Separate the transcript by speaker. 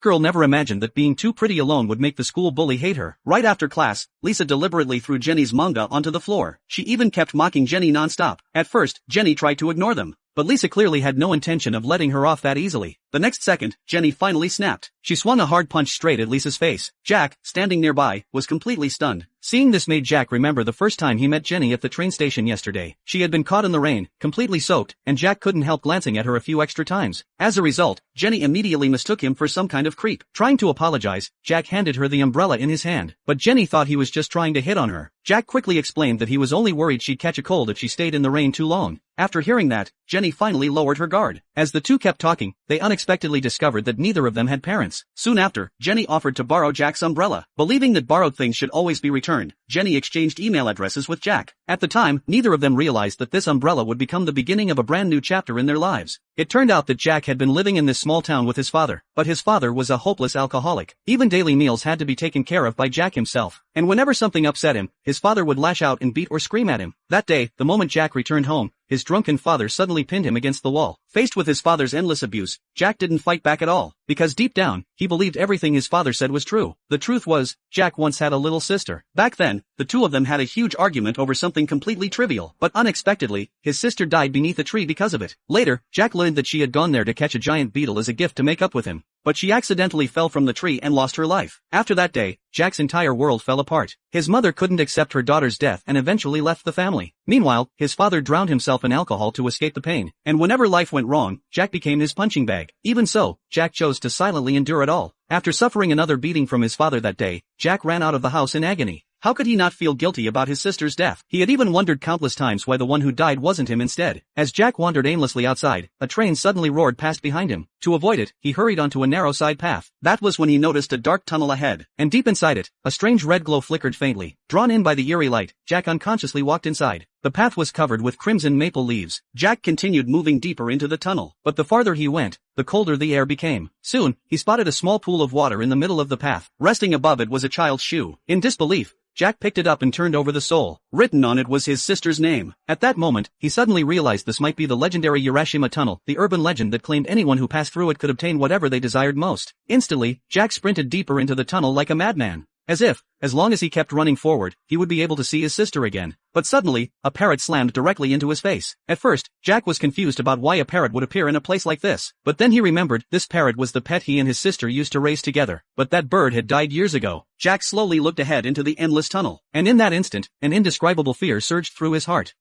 Speaker 1: Girl never imagined that being too pretty alone would make the school bully hate her. Right after class, Lisa deliberately threw Jenny's manga onto the floor. She even kept mocking Jenny non-stop. At first, Jenny tried to ignore them, but Lisa clearly had no intention of letting her off that easily. The next second, Jenny finally snapped. She swung a hard punch straight at Lisa's face. Jack, standing nearby, was completely stunned. Seeing this made Jack remember the first time he met Jenny at the train station yesterday. She had been caught in the rain, completely soaked, and Jack couldn't help glancing at her a few extra times. As a result, Jenny immediately mistook him for some kind of creep. Trying to apologize, Jack handed her the umbrella in his hand, but Jenny thought he was just trying to hit on her. Jack quickly explained that he was only worried she'd catch a cold if she stayed in the rain too long. After hearing that, Jenny finally lowered her guard. As the two kept talking, they unexpectedly discovered that neither of them had parents. Soon after, Jenny offered to borrow Jack's umbrella. Believing that borrowed things should always be returned, Jenny exchanged email addresses with Jack. At the time, neither of them realized that this umbrella would become the beginning of a brand new chapter in their lives. It turned out that Jack had been living in this small town with his father, but his father was a hopeless alcoholic. Even daily meals had to be taken care of by Jack himself, and whenever something upset him, his father would lash out and beat or scream at him. That day, the moment Jack returned home, his drunken father suddenly pinned him against the wall. Faced with his father's endless abuse, Jack didn't fight back at all, because deep down, he believed everything his father said was true. The truth was, Jack once had a little sister. Back then, the two of them had a huge argument over something completely trivial, but unexpectedly, his sister died beneath a tree because of it. Later, Jack learned that she had gone there to catch a giant beetle as a gift to make up with him, but she accidentally fell from the tree and lost her life. After that day, Jack's entire world fell apart. His mother couldn't accept her daughter's death and eventually left the family. Meanwhile, his father drowned himself in alcohol to escape the pain, and whenever life went wrong, Jack became his punching bag. Even so, Jack chose to silently endure it all. After suffering another beating from his father that day, Jack ran out of the house in agony. How could he not feel guilty about his sister's death? He had even wondered countless times why the one who died wasn't him instead. As Jack wandered aimlessly outside, a train suddenly roared past behind him. To avoid it, he hurried onto a narrow side path. That was when he noticed a dark tunnel ahead, and deep inside it, a strange red glow flickered faintly. Drawn in by the eerie light, Jack unconsciously walked inside. The path was covered with crimson maple leaves. Jack continued moving deeper into the tunnel, but the farther he went, the colder the air became. Soon, he spotted a small pool of water in the middle of the path. Resting above it was a child's shoe. In disbelief, Jack picked it up and turned over the sole. Written on it was his sister's name. At that moment, he suddenly realized this might be the legendary Urashima Tunnel, the urban legend that claimed anyone who passed through it could obtain whatever they desired most. Instantly, Jack sprinted deeper into the tunnel like a madman, as if, as long as he kept running forward, he would be able to see his sister again. But suddenly, a parrot slammed directly into his face. At first, Jack was confused about why a parrot would appear in a place like this. But then he remembered this parrot was the pet he and his sister used to raise together. But that bird had died years ago. Jack slowly looked ahead into the endless tunnel, and in that instant, an indescribable fear surged through his heart.